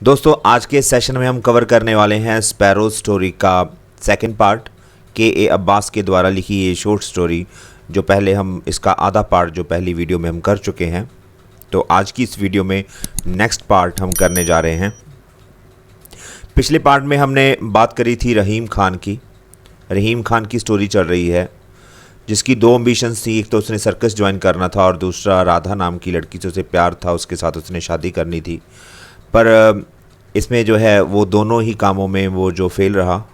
दोस्तों आज के सेशन में हम कवर करने वाले हैं स्पैरो स्टोरी का सेकंड पार्ट। के अब्बास के द्वारा लिखी ये शॉर्ट स्टोरी, जो पहले हम इसका आधा पार्ट जो पहली वीडियो में हम कर चुके हैं। तो आज की इस वीडियो में नेक्स्ट पार्ट हम करने जा रहे हैं। पिछले पार्ट में हमने बात करी थी रहीम खान की। रहीम खान की स्टोरी चल रही है, जिसकी दो एम्बिशंस थी। एक तो उसने सर्कस ज्वाइन करना था और दूसरा राधा नाम की लड़की से उसे प्यार था, उसके साथ उसने शादी करनी थी। पर इसमें जो है वो दोनों ही कामों में वो जो फेल रहा,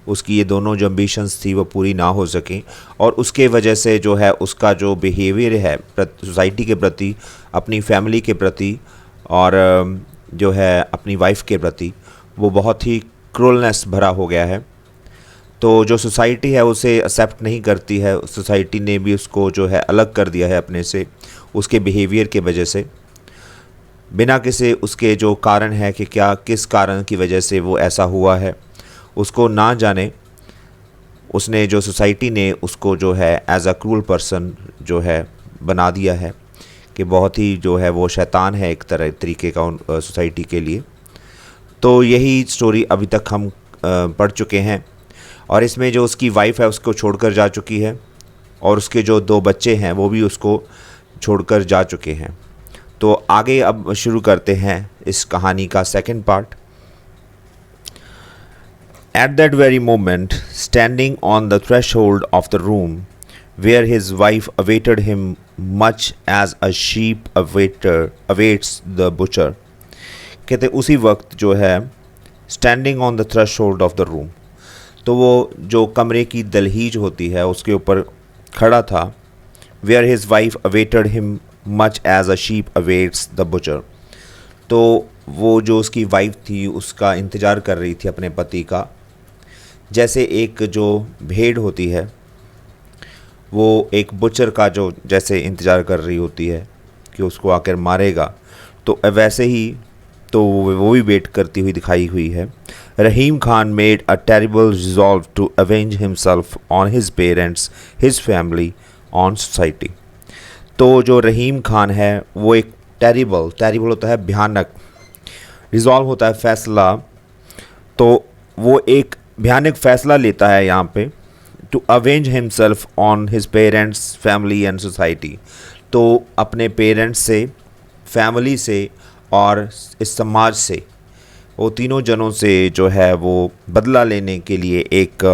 उसकी ये दोनों जो एम्बिशंस थी वो पूरी ना हो सकें। और उसके वजह से जो है उसका जो बिहेवियर है सोसाइटी के प्रति, अपनी फैमिली के प्रति और जो है अपनी वाइफ के प्रति, वो बहुत ही क्रूरनेस भरा हो गया है। तो जो सोसाइटी है उसे एक्सेप्ट नहीं करती है। सोसाइटी ने भी उसको जो है अलग कर दिया है अपने से, उसके बिहेवियर के वजह से, बिना किसी उसके जो कारण है कि क्या किस कारण की वजह से वो ऐसा हुआ है उसको ना जाने। उसने जो सोसाइटी ने उसको जो है एज अ क्रूल पर्सन जो है बना दिया है कि बहुत ही जो है वो शैतान है एक तरीके का सोसाइटी के लिए। तो यही स्टोरी अभी तक हम पढ़ चुके हैं। और इसमें जो उसकी वाइफ है उसको छोड़कर जा चुकी है और उसके जो दो बच्चे हैं वो भी उसको छोड़कर जा चुके हैं। तो आगे अब शुरू करते हैं इस कहानी का second part. At that very moment, standing on the threshold of the room where his wife awaited him much as a sheep awaits the butcher. कहते उसी वक्त जो है standing on the threshold of the room, तो वो जो कमरे की दहलीज होती है उसके ऊपर खड़ा था। Where his wife awaited him much as a sheep awaits the butcher, तो वो जो उसकी वाइफ थी उसका इंतज़ार कर रही थी अपने पति का, जैसे एक जो भेड़ होती है वो एक बुचर का जो जैसे इंतज़ार कर रही होती है कि उसको आकर मारेगा, तो वैसे ही तो वो भी वेट करती हुई दिखाई हुई है। Rahim Khan made a terrible resolve to avenge himself on his parents, his family, on society. तो जो रहीम खान है वो एक टेरिबल होता है भयानक, रिजॉल्व होता है फैसला, तो वो एक भयानक फ़ैसला लेता है यहाँ पे, to avenge himself on his parents, family and society. तो अपने पेरेंट्स से, फैमिली से और इस समाज से, वो तीनों जनों से जो है वो बदला लेने के लिए एक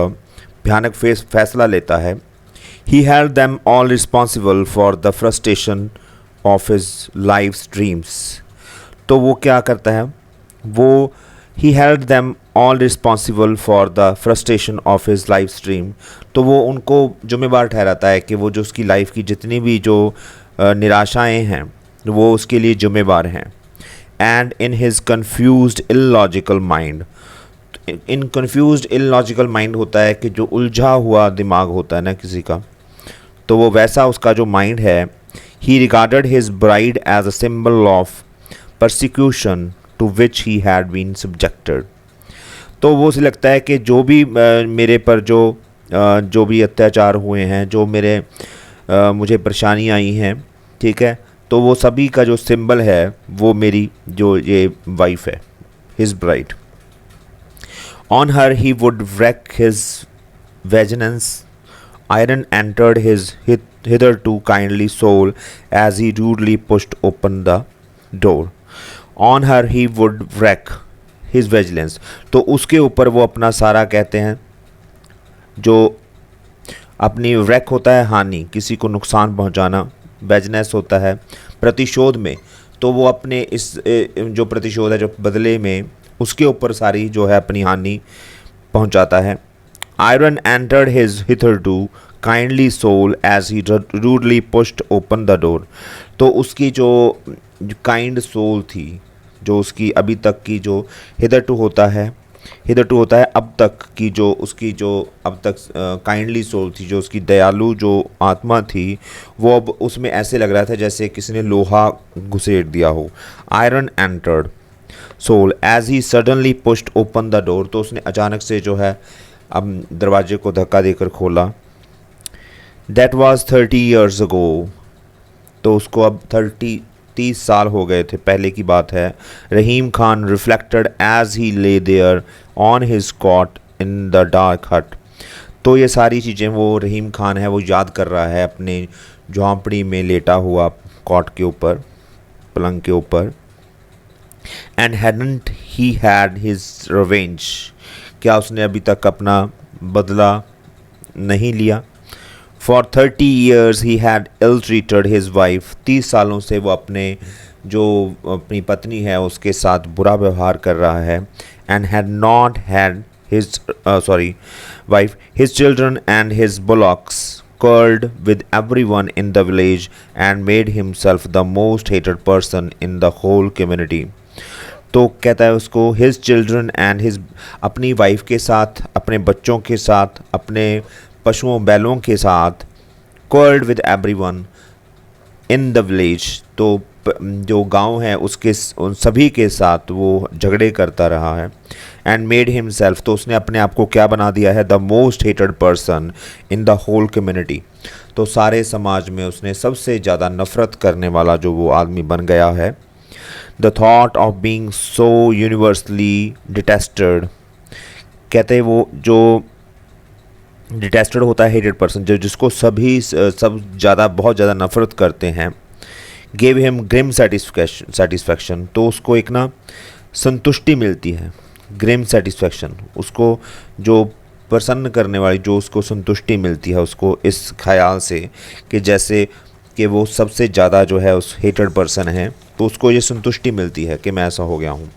भयानक फैसला लेता है। He held them all responsible for the frustration of his life's dreams. तो वो क्या करता है, वो he held them all responsible for the frustration of his life's dream. तो वो उनको जिम्मेदार ठहराता है कि वो जो उसकी लाइफ की जितनी भी जो निराशाएं हैं वो उसके लिए जिम्मेदार हैं। And in his confused illogical mind, in confused illogical mind होता है कि जो उलझा हुआ दिमाग होता है ना किसी का, तो वो वैसा उसका जो माइंड है। He regarded his bride as a symbol of persecution to which he had been subjected. तो वो उसे लगता है कि जो भी मेरे पर जो भी अत्याचार हुए हैं, जो मुझे परेशानी आई हैं, ठीक है, तो वो सभी का जो सिंबल है वो मेरी जो ये वाइफ है, his bride. On her he would wreak his vengeance. Iron entered his hitherto kindly soul as he rudely pushed open the door. On her he would wreak his vengeance. तो उसके ऊपर वो अपना सारा, कहते हैं जो अपनी wreak होता है हानि, किसी को नुकसान पहुंचाना, vengeance होता है प्रतिशोध में, तो वो अपने इस जो प्रतिशोध है, जो बदले में, उसके ऊपर सारी जो है अपनी हानि पहुंचाता है। Iron entered his hitherto kindly soul as he rudely pushed open the door. तो उसकी जो काइंड सोल थी, जो उसकी अभी तक की जो हिथरटू होता है अब तक की जो उसकी जो अब तक काइंडली सोल थी, जो उसकी दयालु जो आत्मा थी, वो अब उसमें ऐसे लग रहा था जैसे किसी ने लोहा घुसेड़ दिया हो। Iron entered soul as he suddenly pushed open the door, तो उसने अचानक से जो है अब दरवाजे को धक्का देकर खोला। दैट वाज 30 years ago, तो उसको अब 30 साल हो गए थे, पहले की बात है। Rahim Khan reflected as he lay there on his cot in the dark hut. तो ये सारी चीज़ें वो रहीम खान है वो याद कर रहा है अपने झोंपड़ी में लेटा हुआ कॉट के ऊपर, पलंग के ऊपर। And hadn't he had his revenge, क्या उसने अभी तक अपना बदला नहीं लिया। For 30 years he had ill treated his wife, 30 सालों से वो अपनी पत्नी है उसके साथ बुरा व्यवहार कर रहा है। And had not had his wife his children and his bullocks curled with everyone in the village and made himself the most hated person in the whole community। तो कहता है उसको his children and his, अपनी wife के साथ, अपने बच्चों के साथ, अपने पशुओं बैलों के साथ, curled with everyone in the village, तो जो गांव है उसके उन सभी के साथ वो झगड़े करता रहा है। एंड मेड हिमसेल्फ, तो उसने अपने आप को क्या बना दिया है, the most hated person in the whole community, तो सारे समाज में उसने सबसे ज़्यादा नफ़रत करने वाला जो वो आदमी बन गया है। The thought of being so universally detested, कहते वो जो डिटेस्टेड होता है हेटेड पर्सन, जो जिसको सब ज़्यादा बहुत ज़्यादा नफ़रत करते हैं। गेव हिम ग्रिम सेटिस्फैक्शन, तो उसको एक ना संतुष्टि मिलती है, ग्रिम सेटिस्फैक्शन, उसको जो प्रसन्न करने वाली, जो उसको संतुष्टि मिलती है उसको इस ख्याल से कि जैसे कि वो सबसे ज़्यादा जो है उस हेटेड पर्सन है, तो उसको ये संतुष्टि मिलती है कि मैं ऐसा हो गया हूँ।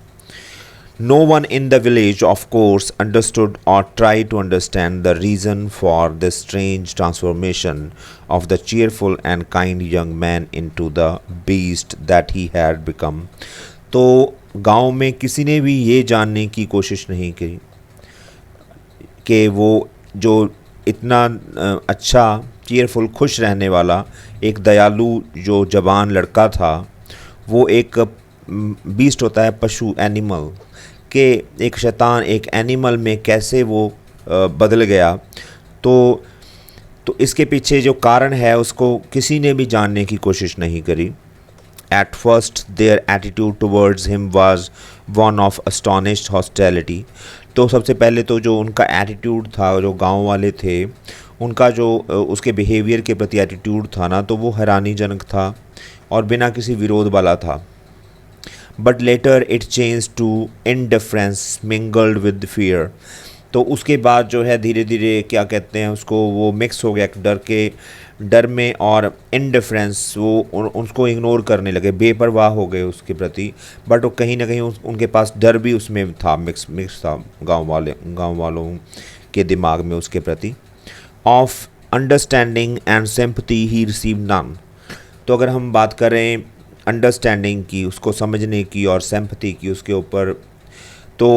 No one in the village, of course, understood or tried to understand the reason for this strange transformation of the cheerful and kind young man into the beast that he had become। तो गांव में किसी ने भी ये जानने की कोशिश नहीं की कि वो जो इतना अच्छा चीयरफुल खुश रहने वाला एक दयालु जो जवान लड़का था, वो एक बीस्ट होता है पशु, एनिमल, के एक शैतान एक एनिमल में कैसे वो बदल गया। तो इसके पीछे जो कारण है उसको किसी ने भी जानने की कोशिश नहीं करी। At first their attitude towards him was one of astonished hostility, तो सबसे पहले तो जो उनका एटीट्यूड था, जो गांव वाले थे उनका जो उसके बिहेवियर के प्रति एटीट्यूड था ना, तो वो हैरानीजनक था और बिना किसी विरोध वाला था। But later it change to indifference mingled with fear, तो उसके बाद जो है धीरे धीरे क्या कहते हैं उसको, वो मिक्स हो गया डर में और इनडिफरेंस, वो उसको इग्नोर करने लगे, बेपरवाह हो गए उसके प्रति। बट वो कहीं ना कहीं उनके पास डर भी उसमें था, मिक्स था गांव वालों के दिमाग में उसके प्रति। Of understanding and sympathy he receive none, तो अगर हम बात करें अंडरस्टैंडिंग की, उसको समझने की, और सिंपैथी की उसके ऊपर, तो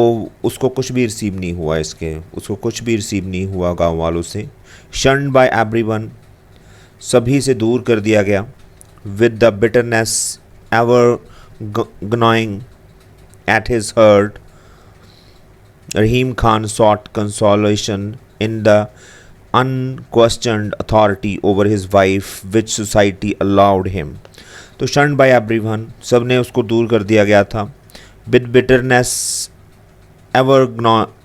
उसको कुछ भी रिसीव नहीं हुआ, उसको कुछ भी रिसीव नहीं हुआ गांव वालों से। शन्ड बाय एवरीवन, सभी से दूर कर दिया गया। With the bitterness ever gnawing at his heart, Rahim Khan sought consolation in the unquestioned authority over his wife which society allowed him। तो शन्ड बाय एवरीवन, सब ने उसको दूर कर दिया गया था। With bitterness ever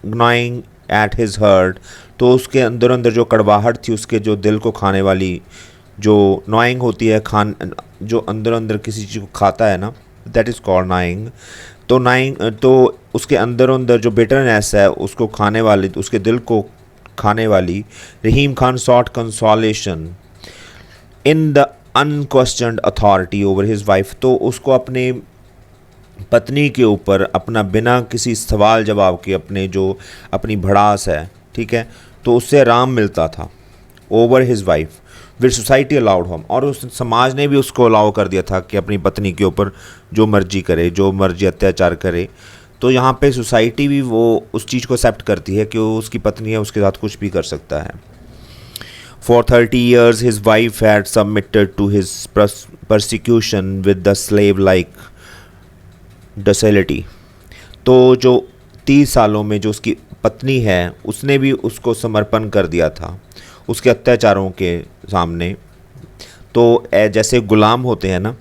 gnawing at his heart, तो उसके अंदर जो कड़वाहट थी, उसके जो दिल को खाने वाली जो gnawing होती है, जो अंदर किसी चीज़ को खाता है ना, दैट इज़ कॉल्ड gnawing। तो उसके अंदर जो बिटरनेस है उसको खाने वाली, उसके दिल को खाने वाली, Rahim Khan sought consolation in the unquestioned authority over his wife, तो उसको अपने पत्नी के ऊपर अपना बिना किसी सवाल जवाब के अपनी भड़ास है, ठीक है, तो उससे आराम मिलता था। ओवर हिज वाइफ विच सोसाइटी अलाउड होम, और उस समाज ने भी उसको अलाउ कर दिया था कि अपनी पत्नी के ऊपर जो मर्जी करे, जो मर्जी अत्याचार करे। तो यहाँ पे सोसाइटी भी वो उस चीज़ को एक्सेप्ट करती है कि वो उसकी पत्नी है, उसके साथ कुछ भी कर सकता है। For 30 years his wife had submitted to his persecution with the slave-like docility। तो जो 30 सालों में जो उसकी पत्नी है उसने भी उसको समर्पण कर दिया था उसके अत्याचारों के सामने। तो जैसे गुलाम होते हैं ना,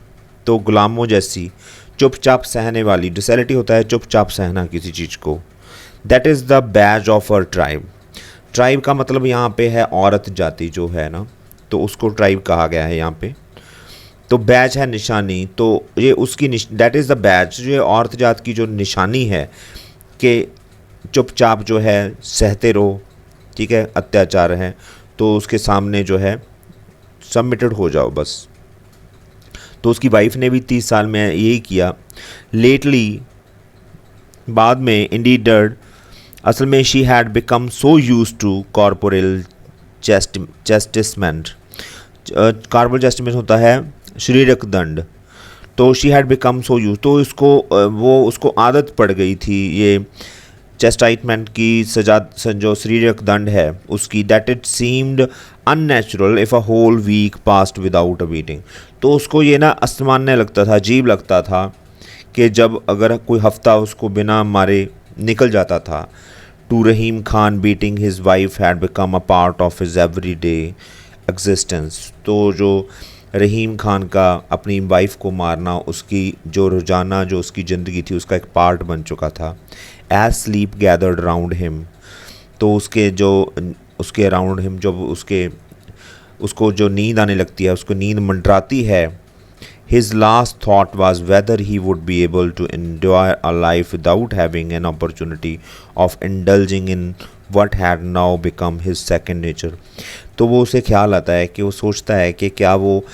तो गुलामों जैसी चुपचाप सहने वाली, डोसेलिटी होता है चुपचाप सहना किसी चीज़ को। That is the badge of our tribe. Tribe का मतलब यहाँ पे है औरत जाति जो है ना, तो उसको ट्राइब कहा गया है यहाँ पे। तो बैज है निशानी, तो ये उसकी दैट इज़ द बैज, ये औरत जात की जो निशानी है कि चुपचाप जो है सहते रहो, ठीक है, अत्याचार है तो उसके सामने जो है सबमिटेड हो जाओ बस। तो उसकी वाइफ ने भी 30 साल में यही किया। लेटली बाद में इंडीड असल में she had become so used to corporal chastisement. Corporal chastisement होता है शारीरिक दंड। तो she had become so used, तो इसको वो उसको आदत पड़ गई थी ये चेस्टाइटमेंट की सजा, जो शारीरिक दंड है उसकी, that it seemed unnatural if a whole week passed without a beating. तो उसको ये ना असामान्य लगता था, अजीब लगता था कि जब अगर कोई हफ्ता उसको बिना मारे निकल जाता था। To Rahim Khan beating his wife had become a part of his every day existence. तो जो रहीम खान का अपनी वाइफ को मारना उसकी जो रोज़ाना जो उसकी ज़िंदगी थी उसका एक पार्ट बन चुका था। As sleep gathered round him, तो उसके अराउंड हिम जब उसको जो नींद आने लगती है, उसको नींद मंडराती है। His last thought was whether he would be able to enjoy a life without having an opportunity of indulging in what had now become his second nature. तो वो उसे ख्याल आता है कि वो सोचता है कि क्या वो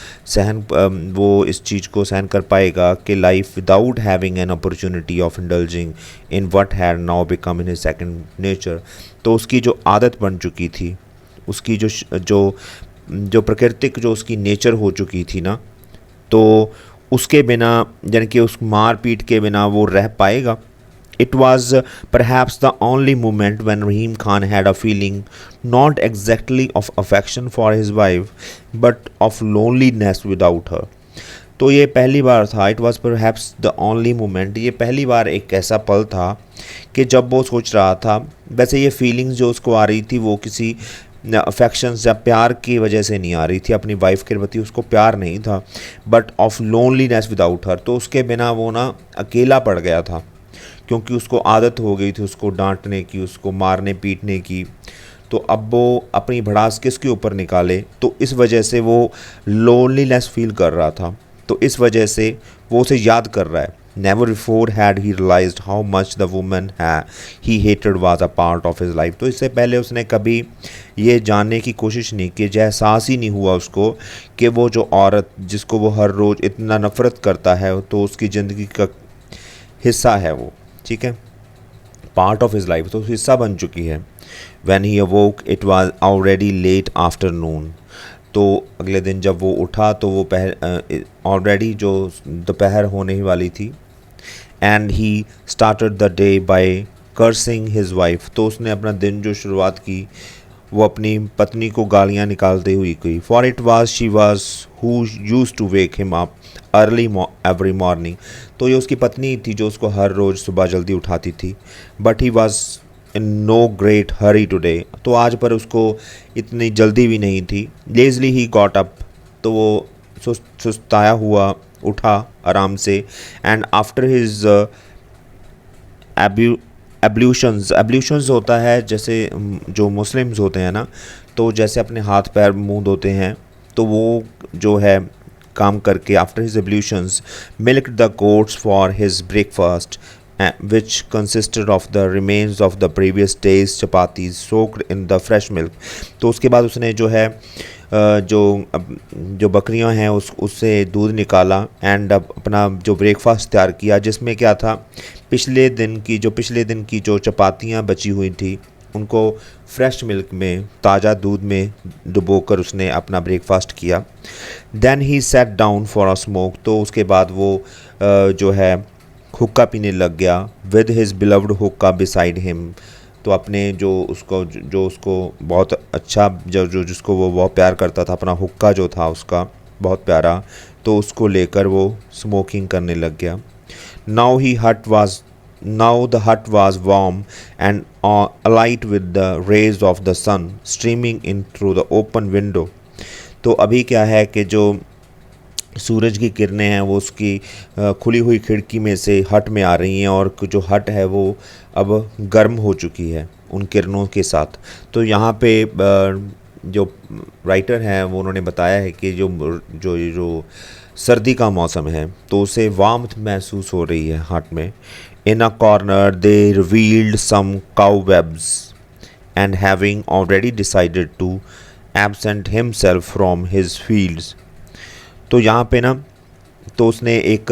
इस चीज़ को सहन कर पाएगा कि life without having an opportunity of indulging in what had now become in his second nature. तो उसकी जो आदत बन चुकी थी, उसकी जो प्राकृतिक जो उसकी नेचर हो चुकी थी ना, तो उसके बिना यानी कि उस मार पीट के बिना वो रह पाएगा। It was perhaps the only moment when Rahim Khan had a feeling not exactly of affection for his wife but of loneliness without her. तो ये पहली बार था, it was perhaps the only moment, ये पहली बार एक ऐसा पल था कि जब वो सोच रहा था, वैसे ये फीलिंग्स जो उसको आ रही थी वो किसी अफेक्शंस या प्यार की वजह से नहीं आ रही थी, अपनी वाइफ के प्रति उसको प्यार नहीं था, but of loneliness without her, तो उसके बिना वो ना अकेला पड़ गया था क्योंकि उसको आदत हो गई थी उसको डांटने की, उसको मारने पीटने की। तो अब वो अपनी भड़ास किसके ऊपर निकाले, तो इस वजह से वो लोनलीनेस फील कर रहा था, तो इस वजह से वो उसे याद कर रहा है। Never before had he realised how much the woman he hated was a part of his life. तो इससे पहले उसने कभी ये जानने की कोशिश नहीं की, एहसास ही नहीं हुआ उसको कि वो जो औरत जिसको वो हर रोज़ इतना नफ़रत करता है तो उसकी ज़िंदगी का हिस्सा है वो, ठीक है, पार्ट ऑफ हिज लाइफ, तो हिस्सा बन चुकी है। When he awoke it was already late afternoon. तो अगले दिन जब वो उठा तो वो ऑलरेडी जो दोपहर होने ही वाली थी। And he started the day by cursing his wife. तो उसने अपना दिन जो शुरुआत की वो अपनी पत्नी को गालियाँ निकालते हुए की। For it was she was who used to wake him up early every morning. तो ये उसकी पत्नी थी जो उसको हर रोज़ सुबह जल्दी उठाती थी। But he was in no great hurry today. तो आज पर उसको इतनी जल्दी भी नहीं थी। Lazily he got up. तो वो सुस्ताया हुआ उठा आराम से। एंड आफ्टर हिज एब्ल्यूशंस होता है जैसे जो मुस्लिम्स होते हैं ना, तो जैसे अपने हाथ पैर मुंह धोते हैं, तो वो जो है काम करके after his ablutions milk the goats for his breakfast which consisted of the remains of the previous day's chapatis soaked in the fresh milk। तो उसके बाद उसने जो है जो बकरियां हैं उससे दूध निकाला एंड अपना जो ब्रेकफास्ट तैयार किया, जिसमें क्या था, पिछले दिन की जो चपातियां बची हुई थी उनको फ्रेश मिल्क में, ताज़ा दूध में डुबोकर उसने अपना ब्रेकफास्ट किया। Then he sat down for a smoke. तो उसके बाद वो जो है हुक्का पीने लग गया। विद हिज बिलव्ड हुक्का बिसाइड हिम। तो अपने जो उसको बहुत अच्छा जिसको वो बहुत प्यार करता था, अपना हुक्का जो था उसका बहुत प्यारा, तो उसको लेकर वो स्मोकिंग करने लग गया। Now the hut was warm and alight with the rays of the sun streaming in through the open window। तो अभी क्या है कि जो सूरज की किरणें हैं वो उसकी खुली हुई खिड़की में से हट में आ रही हैं, और जो हट है वो अब गर्म हो चुकी है उन किरणों के साथ। तो यहाँ पे जो राइटर हैं वो उन्होंने बताया है कि जो सर्दी का मौसम है तो उसे वार्मथ महसूस हो रही है हट में। In a corner they revealed some cobwebs and having already decided to absent himself from his fields। तो यहाँ पे ना, तो उसने एक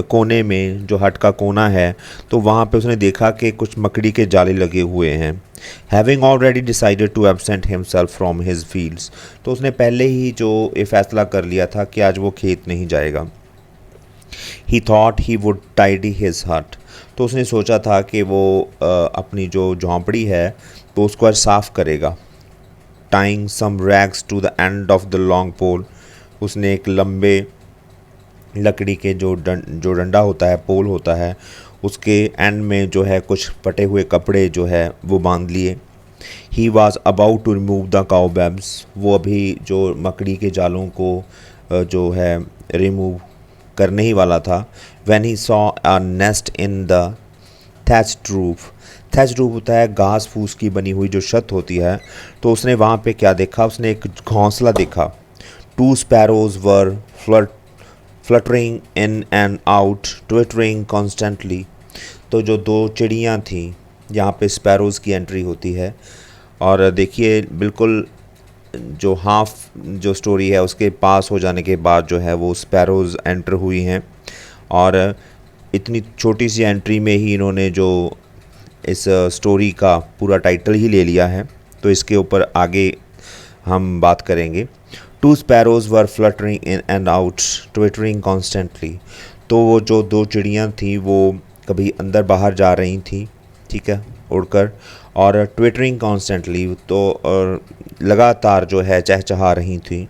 कोने में, जो हट का कोना है, तो वहाँ पे उसने देखा कि कुछ मकड़ी के जाले लगे हुए हैं। Having already decided to absent himself from his fields, तो उसने पहले ही जो ये फैसला कर लिया था कि आज वो खेत नहीं जाएगा। ही thought he would tidy his हट, तो उसने सोचा था कि वो अपनी जो झोंपड़ी है तो उसको आज साफ़ करेगा। Tying some rags to the end of the long pole, उसने एक लंबे लकड़ी के जो डंडा होता है, पोल होता है, उसके एंड में जो है कुछ फटे हुए कपड़े जो है वो बांध लिए। He was about to remove the cobwebs, वो अभी जो मकड़ी के जालों को जो है रिमूव करने ही वाला था। When he saw a nest in the thatched roof, thatch roof होता है घास फूस की बनी हुई जो छत होती है, तो उसने वहाँ पे क्या देखा, उसने एक घोंसला देखा। Two sparrows were fluttering in and out twittering constantly, तो जो दो चिड़ियाँ थीं, यहाँ पे स्पैरोज़ की एंट्री होती है। और देखिए बिल्कुल जो हाफ जो स्टोरी है उसके पास हो जाने के बाद जो है वो स्पैरोज़ एंटर हुई हैं, और इतनी छोटी सी एंट्री में ही इन्होंने जो इस स्टोरी का पूरा टाइटल ही ले लिया है, तो इसके ऊपर आगे हम बात करेंगे। Two sparrows were fluttering in and out twittering constantly, तो वो जो दो चिड़ियाँ थीं वो कभी अंदर बाहर जा रही थीं, ठीक है, उड़कर, और ट्विटरिंग कॉन्स्टेंटली, तो और लगातार जो है चहचहा रही थी।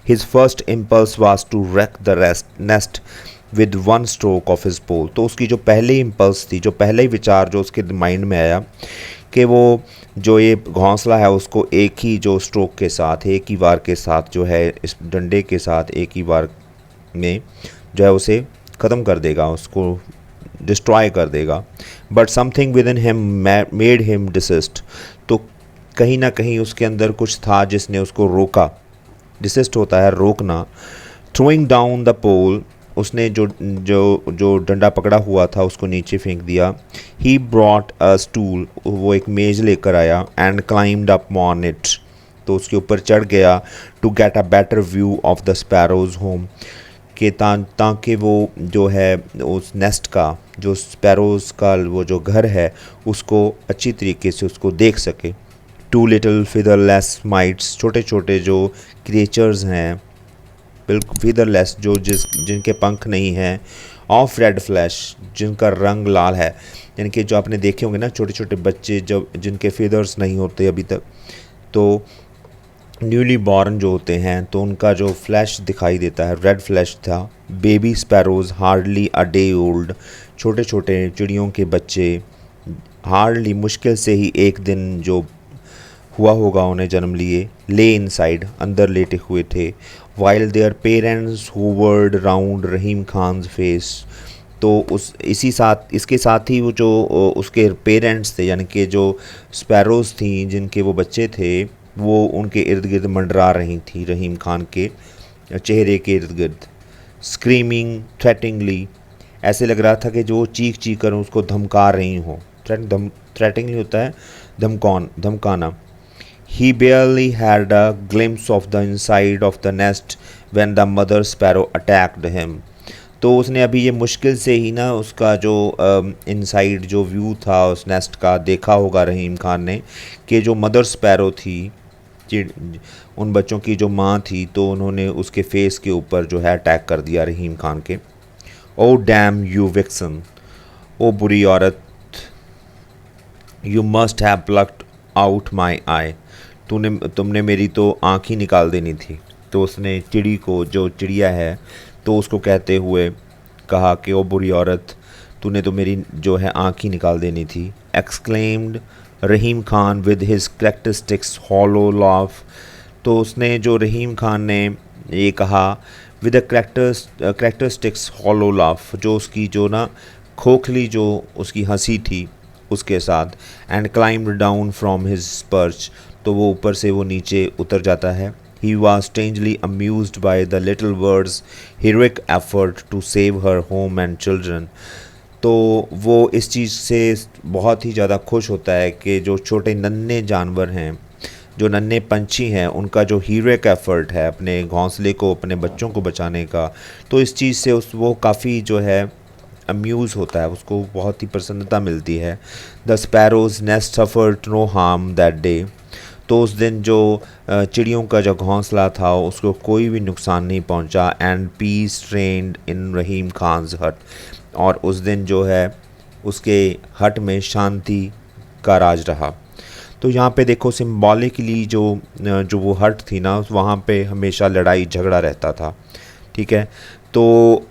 His first impulse was to wreck the nest with one stroke of his pole, तो उसकी जो पहली इम्पल्स थी, जो पहले ही विचार जो उसके माइंड में आया कि वो जो ये घोंसला है उसको एक ही जो स्ट्रोक के साथ, एक ही वार के साथ जो है, इस डंडे के साथ एक ही वार में जो है उसे ख़त्म कर देगा, उसको डिस्ट्रॉय कर देगा। But something with in him made him desist, तो कहीं ना कहीं उसके अंदर कुछ था जिसने उसको रोका। डिसिस्ट होता है रोकना। थ्रोइंग डाउन द पोल, उसने जो जो जो डंडा पकड़ा हुआ था उसको नीचे फेंक दिया। ही ब्रॉट अ स्टूल, वो एक मेज़ लेकर आया। And climbed up on it, तो उसके ऊपर चढ़ गया। To get a better view of the sparrows home, कि ताकि वो जो है उस नेस्ट का, जो स्पैरोज़ का वो जो घर है उसको अच्छी तरीके से उसको देख सके। टू लिटिल फिदरलेस माइट्स, छोटे छोटे जो क्रिएचर्स हैं, बिल्कुल फिदरलेस, जो जिनके पंख नहीं हैं। ऑफ रेड फ्लैश, जिनका रंग लाल है, यानी कि जो आपने देखे होंगे ना छोटे छोटे बच्चे जब जिनके फिदर्स नहीं होते अभी तक, तो न्यूली बॉर्न जो होते हैं तो उनका जो फ्लैश दिखाई देता है रेड फ्लैश था। Baby sparrows hardly a day old, छोटे छोटे चिड़ियों के बच्चे हार्डली, मुश्किल से ही एक दिन जो हुआ होगा उन्हें जन्म लिए, ले इनसाइड, अंदर लेटे हुए थे। While their parents hovered round Rahim Khan's face, तो इसके साथ ही वो जो उसके पेरेंट्स थे, यानी कि जो स्पैरोज़ थी जिनके वो बच्चे थे, वो उनके इर्द गिर्द मंडरा रही थी रहीम खान के चेहरे के इर्द गिर्द। स्क्रीमिंग थ्रेटिंगली, ऐसे लग रहा था कि जो चीख चीख कर उसको धमका रही हो। थ्रेटिंगली होता है धमकाना। He barely had a glimpse of the inside of the nest when the mother sparrow attacked him, तो उसने अभी ये मुश्किल से ही ना उसका जो इनसाइड जो व्यू था उस नेस्ट का देखा होगा रहीम खान ने, कि जो मदर स्पैरो थी, उन बच्चों की जो माँ थी, तो उन्होंने उसके फेस के ऊपर जो है अटैक कर दिया रहीम खान के। O damn you vixen, O बुरी औरत, you must have plucked out my eye, तुमने मेरी तो आँख ही निकाल देनी थी। तो उसने चिड़ी को, जो चिड़िया है, तो उसको कहते हुए कहा कि ओ बुरी औरत, तूने तो मेरी जो है आँख ही निकाल देनी थी। Exclaimed Rahim Khan with his characteristics hollow laugh, तो उसने जो रहीम खान ने ये कहा with a characteristics hollow laugh, जो उसकी जो ना खोखली जो उसकी हंसी थी उसके साथ, and climbed down from his perch, तो वो ऊपर से वो नीचे उतर जाता है। He was strangely amused by the little birds heroic effort to save her home and children, तो वो इस चीज़ से बहुत ही ज़्यादा खुश होता है कि जो छोटे नन्हे जानवर हैं, जो नन्हे पंछी हैं, उनका जो हीरोइक एफर्ट है अपने घोंसले को, अपने बच्चों को बचाने का, तो इस चीज़ से उस वो काफ़ी जो है अम्यूज़ होता है, उसको बहुत ही प्रसन्नता मिलती है। The sparrows nest suffered no harm that day, तो उस दिन जो चिड़ियों का जो घोंसला था उसको कोई भी नुकसान नहीं पहुंचा। एंड पीस रेन्ड इन रहीम खान्स हट, और उस दिन जो है उसके हट में शांति का राज रहा। तो यहाँ पे देखो सिम्बॉलिकली जो वो हट थी ना, वहाँ पे हमेशा लड़ाई झगड़ा रहता था, ठीक है। तो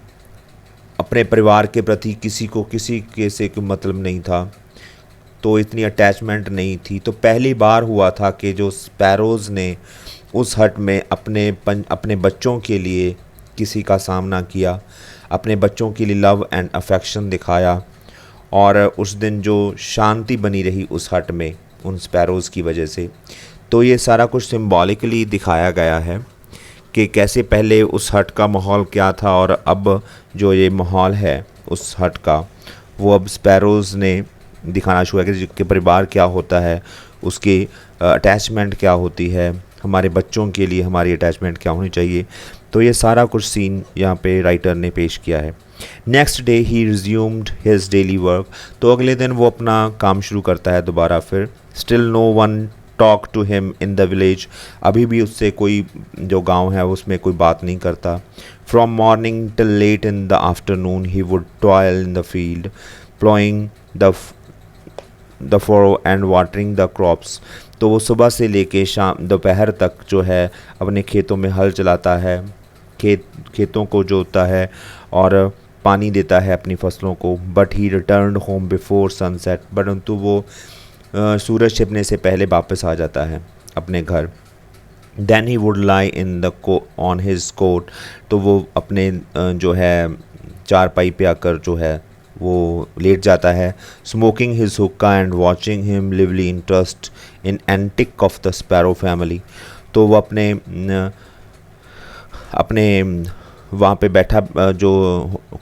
अपने परिवार के प्रति किसी के से कोई मतलब नहीं था, तो इतनी अटैचमेंट नहीं थी। तो पहली बार हुआ था कि जो स्पैरोज़ ने उस हट में अपने बच्चों के लिए किसी का सामना किया, अपने बच्चों के लिए लव एंड अफेक्शन दिखाया, और उस दिन जो शांति बनी रही उस हट में उन स्पैरोज़ की वजह से। तो ये सारा कुछ सिम्बॉलिकली दिखाया गया है कि कैसे पहले उस हट का माहौल क्या था, और अब जो ये माहौल है उस हट का, वो अब स्पैरोज़ ने दिखाना शुरू किया कि परिवार क्या होता है, उसकी अटैचमेंट क्या होती है, हमारे बच्चों के लिए हमारी अटैचमेंट क्या होनी चाहिए। तो ये सारा कुछ सीन यहाँ पे राइटर ने पेश किया है। नेक्स्ट डे ही रिज्यूम्ड हिज डेली वर्क, तो अगले दिन वो अपना काम शुरू करता है दोबारा फिर। Still no one talk to him in the village, अभी भी उससे कोई जो गांव है उसमें कोई बात नहीं करता। From morning till late in the afternoon he would toil in the field ploughing the furrow and watering the crops, तो वो सुबह से लेके शाम दोपहर तक जो है अपने खेतों में हल चलाता है, खेतों को जोतता है और पानी देता है अपनी फसलों को। But he return home before sunset, परंतु वो सूरज छिपने से पहले वापस आ जाता है अपने घर। Then he would lie in the on his coat, तो वो अपने जो है चारपाई पे आकर जो है वो लेट जाता है। स्मोकिंग हिज हुक्का and watching him lively interest in antique of the sparrow family, तो वो अपने वहाँ पे बैठा जो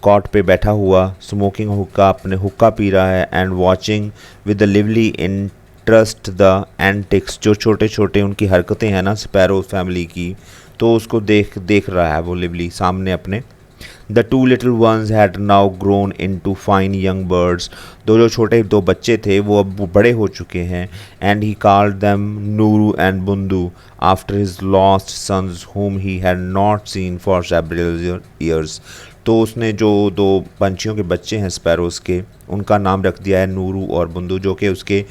कॉट पे बैठा हुआ स्मोकिंग हुक्का, अपने हुक्का पी रहा है, and watching with the lively interest the antics, जो छोटे छोटे उनकी हरकतें हैं ना स्पैरो फैमिली की, तो उसको देख रहा है वो लिवली सामने अपने। The two little ones had now grown into fine young birds, जो छोटे दो बच्चे थे वो अब बड़े हो चुके हैं। And he called them Nooru and Bundu after his lost sons whom he had not seen for several years, तो उसने जो दो पंछियों के बच्चे हैं स्पैरोज़ के, उनका नाम रख दिया है नूरू और बुंदू, जो कि उसके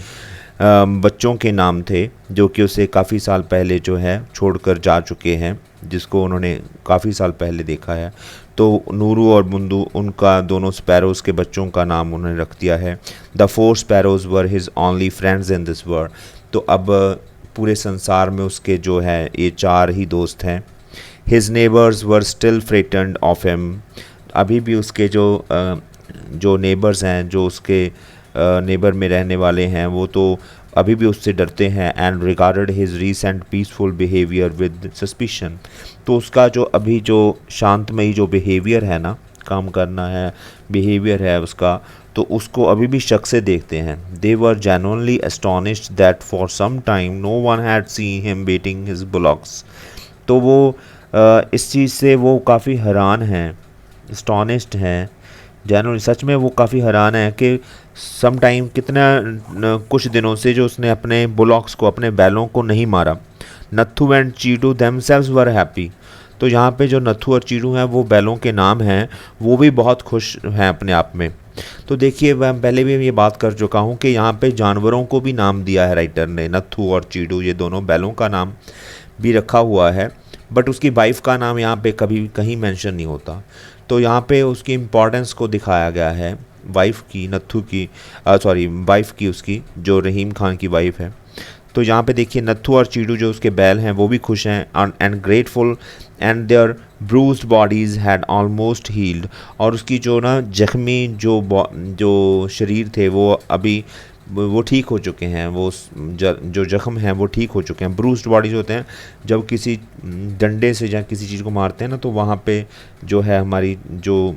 बच्चों के नाम थे, जो कि उसे काफ़ी साल पहले जो है छोड़कर जा चुके हैं, जिसको उन्होंने काफ़ी साल पहले देखा है। तो नूरू और बुंदू उनका दोनों स्पैरोज़ के बच्चों का नाम उन्होंने रख दिया है। The four sparrows were his only friends in this world, तो अब पूरे संसार में उसके जो है ये चार ही दोस्त हैं। His neighbours were still frightened of him, अभी भी उसके जो नेबर्स हैं, जो उसके नेबर में रहने वाले हैं, वो तो अभी भी उससे डरते हैं। And regarded his recent peaceful behaviour with suspicion, तो उसका जो अभी जो शांतमयी जो बिहेवियर है ना, काम करना है, बिहेवियर है उसका, तो उसको अभी भी शक से देखते हैं। They were genuinely astonished that for some time no one had seen him beating his bullocks, तो वो इस चीज़ से वो काफ़ी हैरान हैं, एस्टोनिश्ड हैं, जेन्युइनली सच में वो काफ़ी हैरान है कि सम टाइम कुछ दिनों से जो उसने अपने बुलॉक्स को, अपने बैलों को नहीं मारा। Nathu and Chitu themselves were happy, तो यहाँ पे जो नथु और चीटू हैं वो बैलों के नाम हैं, वो भी बहुत खुश हैं अपने आप में। तो देखिए मैं पहले भी ये बात कर चुका हूँ कि यहाँ पे जानवरों को भी नाम दिया है राइटर ने, नथु और चीटू, ये दोनों बैलों का नाम भी रखा हुआ है, बट उसकी वाइफ का नाम यहाँ पे कभी कहीं मेंशन नहीं होता। तो यहाँ पे उसकी इम्पोर्टेंस को दिखाया गया है, वाइफ की, नथु की, वाइफ की, उसकी जो रहीम खान की वाइफ है। तो यहाँ पे देखिए नत्थू और चीडू जो उसके बैल हैं वो भी खुश हैं and grateful and their bruised bodies had almost healed. और उसकी जो ना जख्मी जो शरीर थे वो अभी वो ठीक हो चुके हैं, वो जो जख्म हैं वो ठीक हो चुके हैं। ब्रूस्ड बॉडीज होते हैं जब किसी डंडे से या किसी चीज़ को मारते हैं ना, तो वहाँ पे जो है हमारी जो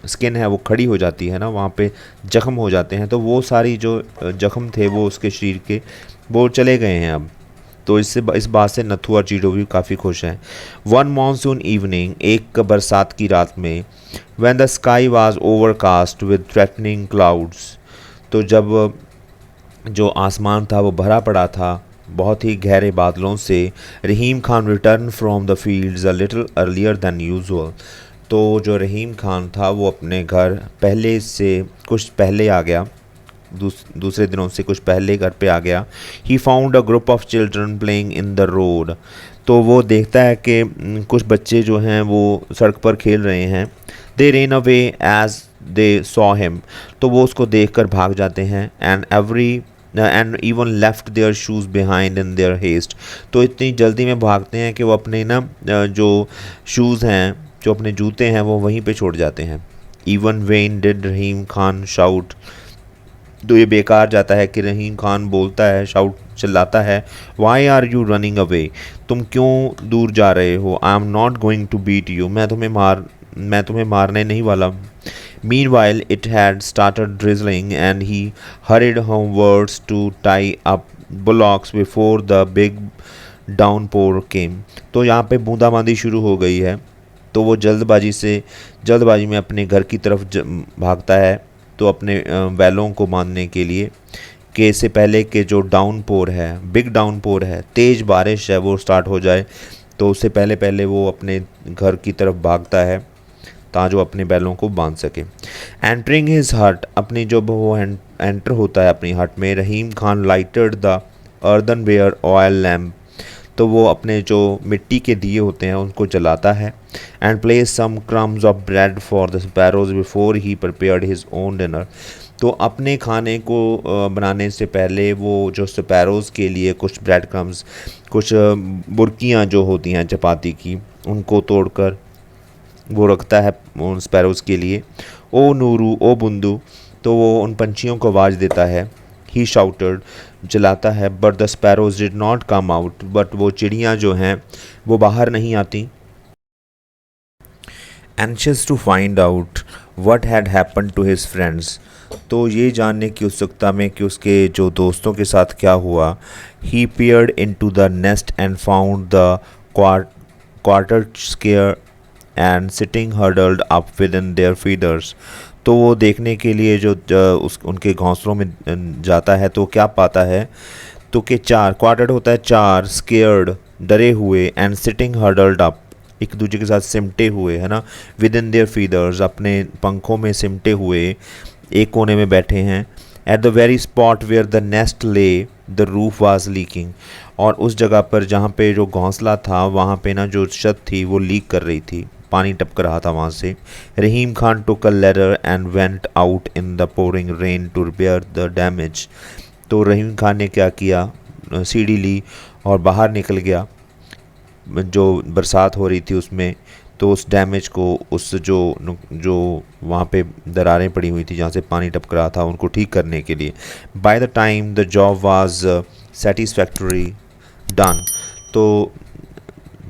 स्किन है वो खड़ी हो जाती है ना, वहाँ पे जख्म हो जाते हैं। तो वो सारी जो जख्म थे वो उसके शरीर के वो चले गए हैं अब। तो इस बात से नथु और चीडो भी काफ़ी खुश हैं। वन मानसून इवनिंग, एक बरसात की रात में, when the sky was overcast with threatening clouds, तो जब जो आसमान था वो भरा पड़ा था बहुत ही गहरे बादलों से, Rahim Khan return from the fields a little earlier than usual. तो जो रहीम खान था वो अपने घर पहले से कुछ पहले आ गया, दूसरे दिनों से कुछ पहले घर पे आ गया। He found a group of children playing in the road, तो वो देखता है कि कुछ बच्चे जो हैं वो सड़क पर खेल रहे हैं। They ran away as they saw him, तो वो उसको देखकर भाग जाते हैं। And even left their shoes behind in their haste, तो इतनी जल्दी में भागते हैं कि वो अपने ना जो शूज़ हैं, जो अपने जूते हैं वो वहीं पे छोड़ जाते हैं। Even when did Rahim Khan shout, तो ये बेकार जाता है कि रहीम खान बोलता है, शाउट चिल्लाता है, why are you running away, तुम क्यों दूर जा रहे हो, I am not going to beat you, मैं तुम्हें मारने नहीं वाला। Meanwhile, it had started drizzling and he hurried homewards to tie up bullocks before the big downpour came। तो यहाँ पे बूंदाबांदी शुरू हो गई है, तो वो जल्दबाजी में अपने घर की तरफ भागता है, तो अपने बैलों को बांधने के लिए, कि इससे पहले कि जो डाउनपोर है, बिग डाउनपोर है, तेज़ बारिश है, वो स्टार्ट हो जाए, तो उससे पहले वो अपने घर की तरफ भागता है ताकि वो अपने बैलों को बांध सके। एंटरिंग हिज हट, अपनी जब वो एंटर होता है अपनी हट में, Rahim Khan lighted the earthenware oil lamp, तो वो अपने जो मिट्टी के दिए होते हैं उनको जलाता है। And place some crumbs of bread for the sparrows before he prepared his own dinner, तो अपने खाने को बनाने से पहले वो जो स्पैरोज़ के लिए कुछ ब्रेड क्रम्स, कुछ बुर्कियाँ जो होती हैं चपाती की, उनको तोड़कर वो रखता है उन स्पैरोज़ के लिए। ओ नूरू ओ बुंदू, तो वो उन पंछियों को आवाज़ देता है। ही शाउटेड, जलाता है, but the sparrows did not come out, but वो चिड़ियाँ जो हैं वो बाहर नहीं आती। Anxious to find out what had happened to his friends, तो ये जानने की उत्सुकता में कि उसके जो दोस्तों के साथ क्या हुआ, ही peered into the nest and found the quarter scare and sitting huddled up within their feeders, तो वो देखने के लिए उनके घोंसलों में जाता है, तो क्या पाता है, तो कि चार क्वार्टर्ड होता है चार, स्केयर्ड डरे हुए, एंड सिटिंग हर्डल्ड अप एक दूसरे के साथ सिमटे हुए, है ना, विद इन देयर फीदर्स अपने पंखों में सिमटे हुए एक कोने में बैठे हैं। At the very spot where the nest lay the roof was leaking, और उस जगह पर जहाँ पे जो घोंसला था वहाँ पे ना जो छत थी वो लीक कर रही थी, पानी टपक रहा था वहाँ से। Rahim Khan took a ladder and went out in the pouring rain to repair the damage, तो रहीम खान ने क्या किया, सीढ़ी ली और बाहर निकल गया जो बरसात हो रही थी उसमें, तो उस डैमेज को, उस जो वहाँ पे दरारें पड़ी हुई थी जहाँ से पानी टपक रहा था, उनको ठीक करने के लिए। By the time the job was satisfactory done, तो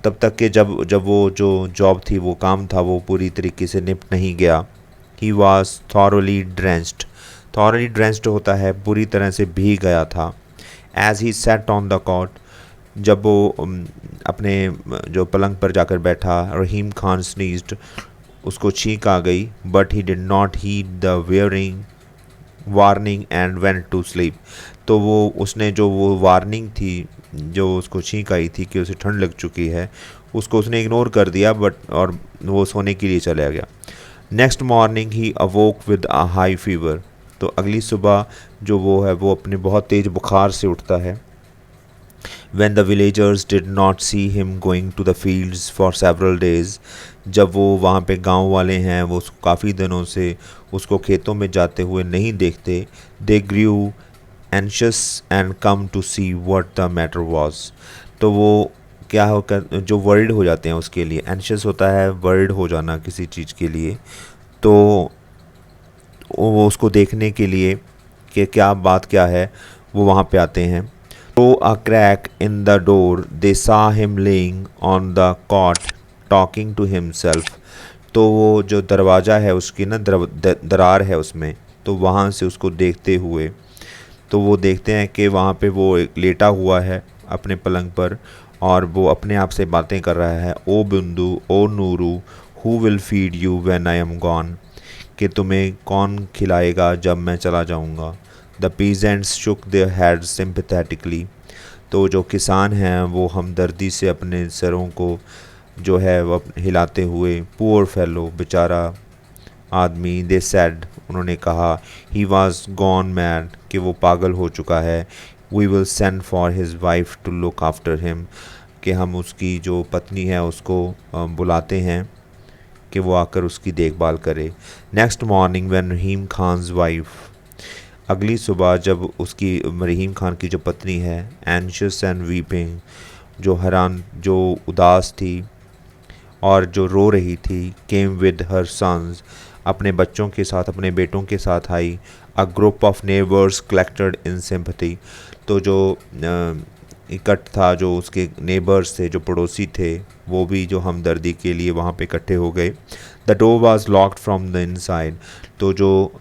तब तक कि जब वो जो जॉब थी, वो काम था, वो पूरी तरीके से निपट नहीं गया। ही वॉज थॉरली ड्रेंच्ड होता है बुरी तरह से भीग गया था। As he sat on the cot, जब वो अपने जो पलंग पर जाकर बैठा, रहीम खान स्नीज्ड, उसको छींक आ गई, but he did not heed the warning and went to sleep, तो उसने जो वो वार्निंग थी, जो उसको छींक आई थी कि उसे ठंड लग चुकी है, उसको उसने इग्नोर कर दिया, और वो सोने के लिए चला गया। Next morning he अवोक with a high fever, तो अगली सुबह जो वो है वो अपने बहुत तेज़ बुखार से उठता है। When the villagers did not see him going to the fields for several days, जब वो वहाँ पे गांव वाले हैं वो काफ़ी दिनों से उसको खेतों में जाते हुए नहीं देखते, they grew anxious and come to see what the matter was. तो वो क्या होकर जो वर्ल्ड हो जाते हैं उसके लिए, एंशियस होता है वर्ल्ड हो जाना किसी चीज़ के लिए, तो वो उसको देखने के लिए कि क्या बात क्या है, वो वहाँ पे आते हैं। Through a crack in the door they saw him lying on the cot talking to himself. तो वो जो दरवाज़ा है उसकी ना दरार है उसमें, तो वहाँ से उसको देखते हुए तो वो देखते हैं कि वहाँ पे वो एक लेटा हुआ है अपने पलंग पर और वो अपने आप से बातें कर रहा है। O Bindu O Nuru who will feed you when I am gone, कि तुम्हें कौन खिलाएगा जब मैं चला जाऊंगा। The peasants shook their heads sympathetically. तो जो किसान हैं वो हमदर्दी से अपने सरों को जो है वो हिलाते हुए, पुअर फेलो बेचारा आदमी, दे सेड उन्होंने कहा, ही वॉज गॉन मैड कि वो पागल हो चुका है। We will send for his wife to look after him, कि हम उसकी जो पत्नी है उसको बुलाते हैं कि वो आकर उसकी देखभाल करे। Next morning when Rahim Khan's wife, अगली सुबह जब उसकी रहीम खान की जो पत्नी है, एंशियस एंड वीपिंग, जो हैरान जो उदास थी और जो रो रही थी, केम विद हर सन्स, अपने बच्चों के साथ अपने बेटों के साथ आई। A group of neighbours collected in sympathy, तो जो इकट्ठ था, जो उसके नेबर्स थे, जो पड़ोसी थे, वो भी जो हमदर्दी के लिए वहाँ पे इकट्ठे हो गए। The door was locked from the inside, तो जो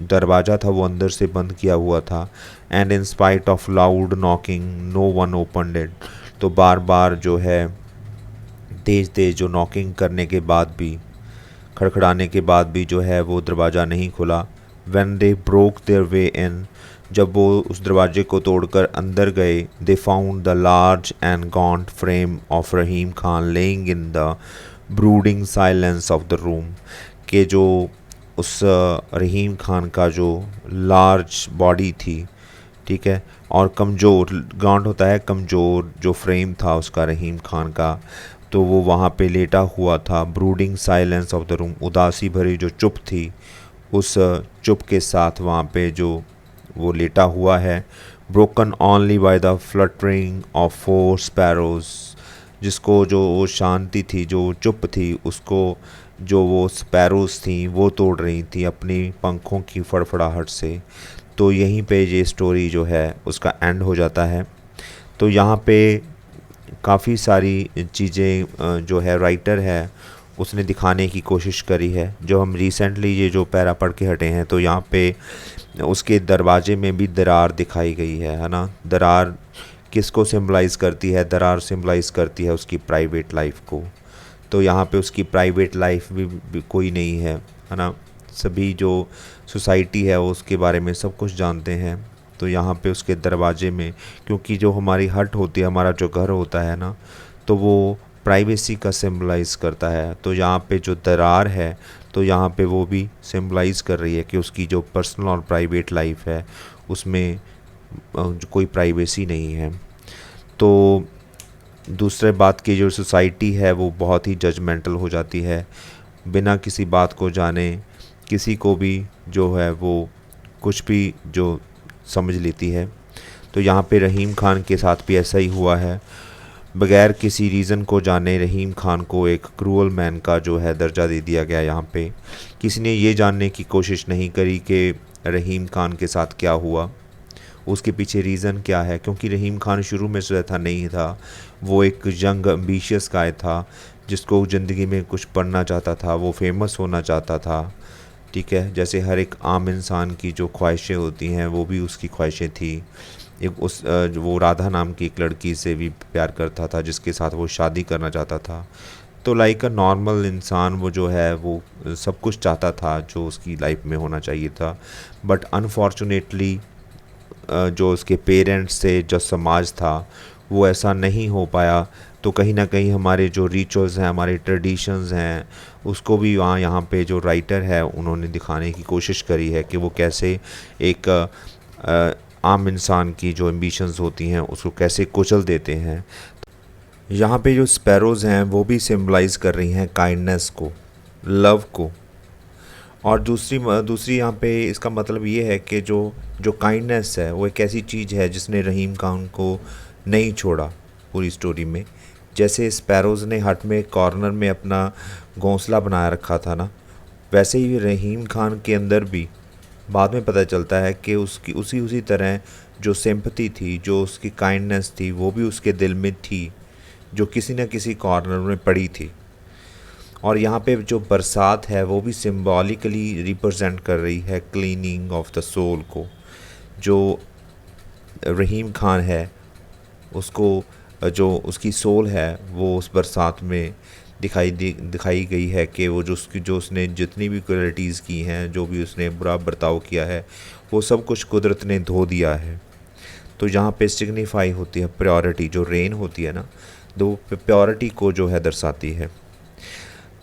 दरवाज़ा था वो अंदर से बंद किया हुआ था। And in spite of loud knocking no one opened it, तो बार बार जो है तेज़ तेज़ जो नॉकिंग करने के बाद भी, खड़खड़ाने के बाद भी जो है वो दरवाज़ा नहीं खुला। When they broke their way in, जब वो उस दरवाजे को तोड़कर अंदर गए, they found the large and gaunt frame of Rahim Khan lying in the brooding silence of the room, के जो उस रहीम खान का जो लार्ज बॉडी थी, ठीक है, और कमज़ोर, गॉन्ट होता है कमज़ोर, जो फ्रेम था उसका रहीम खान का, तो वो वहाँ पे लेटा हुआ था। Brooding silence of the room, उदासी भरी जो चुप थी, उस चुप के साथ वहाँ पे जो वो लेटा हुआ है। Broken only by the fluttering of four sparrows, जिसको जो वो शांति थी, जो चुप थी, उसको जो वो स्पैरोज थी वो तोड़ रही थी अपनी पंखों की फड़फड़ाहट से। तो यहीं पे ये स्टोरी जो है उसका एंड हो जाता है। तो यहाँ पे काफ़ी सारी चीज़ें जो है राइटर है उसने दिखाने की कोशिश करी है। जो हम रिसेंटली ये जो पैरा पढ़ के हटे हैं, तो यहाँ पे उसके दरवाजे में भी दरार दिखाई गई है ना। दरार किसको सिंबलाइज़ करती है? दरार सिंबलाइज़ करती है उसकी प्राइवेट लाइफ को। तो यहाँ पे उसकी प्राइवेट लाइफ भी कोई नहीं है ना। सभी जो सोसाइटी है वो उसके बारे में सब कुछ जानते हैं। तो यहाँ पे उसके दरवाजे में, क्योंकि जो हमारी हट होती है, हमारा जो घर होता है ना, तो वो प्राइवेसी का सिंबलाइज़ करता है। तो यहाँ पे जो दरार है, तो यहाँ पे वो भी सिंबलाइज़ कर रही है कि उसकी जो पर्सनल और प्राइवेट लाइफ है उसमें जो कोई प्राइवेसी नहीं है। तो दूसरे बात की जो सोसाइटी है वो बहुत ही जजमेंटल हो जाती है, बिना किसी बात को जाने किसी को भी जो है वो कुछ भी जो समझ लेती है। तो यहाँ पे रहीम खान के साथ भी ऐसा ही हुआ है। बगैर किसी रीज़न को जाने रहीम खान को एक क्रूअल मैन का जो है दर्जा दे दिया गया। यहाँ पे किसी ने ये जानने की कोशिश नहीं करी कि रहीम खान के साथ क्या हुआ, उसके पीछे रीज़न क्या है। क्योंकि रहीम खान शुरू में से था नहीं था, वो एक यंग एम्बिशियस गाय था जिसको ज़िंदगी में कुछ पढ़ना चाहता था, वो फेमस होना चाहता था, ठीक है। जैसे हर एक आम इंसान की जो ख्वाहिशें होती हैं वो भी उसकी ख्वाहिशें थी। एक वो राधा नाम की एक लड़की से भी प्यार करता था जिसके साथ वो शादी करना चाहता था। तो लाइक अ नॉर्मल इंसान वो जो है वो सब कुछ चाहता था जो उसकी लाइफ में होना चाहिए था। बट अनफॉर्चुनेटली जो उसके पेरेंट्स थे, जो समाज था, वो ऐसा नहीं हो पाया। तो कहीं ना कहीं हमारे जो रिचुअल्स हैं, हमारे ट्रेडिशंस हैं, उसको भी यहाँ पे जो राइटर है उन्होंने दिखाने की कोशिश करी है कि वो कैसे एक आम इंसान की जो एम्बिशंस होती हैं उसको कैसे कुचल देते हैं। यहाँ पे जो स्पैरोज़ हैं वो भी सिम्बलाइज़ कर रही हैं काइंडनेस को, लव को। और दूसरी यहाँ पे इसका मतलब ये है कि जो जो काइंडनेस है वो एक ऐसी चीज़ है जिसने रहीम खान को नहीं छोड़ा पूरी स्टोरी में। जैसे स्पैरोज़ ने हट में कॉर्नर में अपना घोंसला बनाया रखा था ना, वैसे ही रहीम खान के अंदर भी बाद में पता चलता है कि उसकी उसी उसी तरह जो सिंपैथी थी, जो उसकी काइंडनेस थी, वो भी उसके दिल में थी, जो किसी न किसी कॉर्नर में पड़ी थी। और यहाँ पे जो बरसात है वो भी सिंबॉलिकली रिप्रेजेंट कर रही है क्लीनिंग ऑफ द सोल को। जो रहीम खान है उसको, जो उसकी सोल है वो उस बरसात में दिखाई गई है कि वो जो उसने जितनी भी क्वालिटीज़ की हैं, जो भी उसने बुरा बर्ताव किया है, वो सब कुछ कुदरत ने धो दिया है। तो यहाँ पे सिग्निफाई होती है प्योरिटी, जो रेन होती है ना, तो प्योरिटी को जो है दर्शाती है।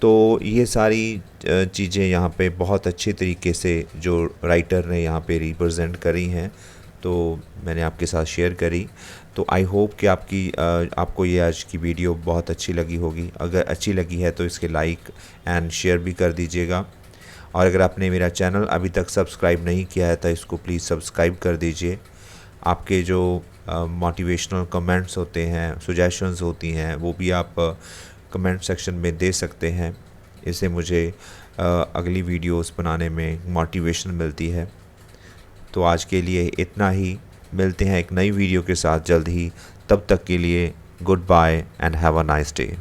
तो ये सारी चीज़ें यहाँ पे बहुत अच्छे तरीके से जो राइटर ने यहाँ पे रिप्रेजेंट करी हैं, तो मैंने आपके साथ शेयर करी। तो आई होप कि आपको ये आज की वीडियो बहुत अच्छी लगी होगी। अगर अच्छी लगी है तो इसके लाइक एंड शेयर भी कर दीजिएगा। और अगर आपने मेरा चैनल अभी तक सब्सक्राइब नहीं किया है तो इसको प्लीज़ सब्सक्राइब कर दीजिए। आपके जो मोटिवेशनल कमेंट्स होते हैं, सजेशंस होती हैं, वो भी आप कमेंट सेक्शन में दे सकते हैं। इससे मुझे अगली वीडियोस बनाने में मोटिवेशन मिलती है। तो आज के लिए इतना ही, मिलते हैं एक नई वीडियो के साथ जल्द ही। तब तक के लिए goodbye and have a nice day.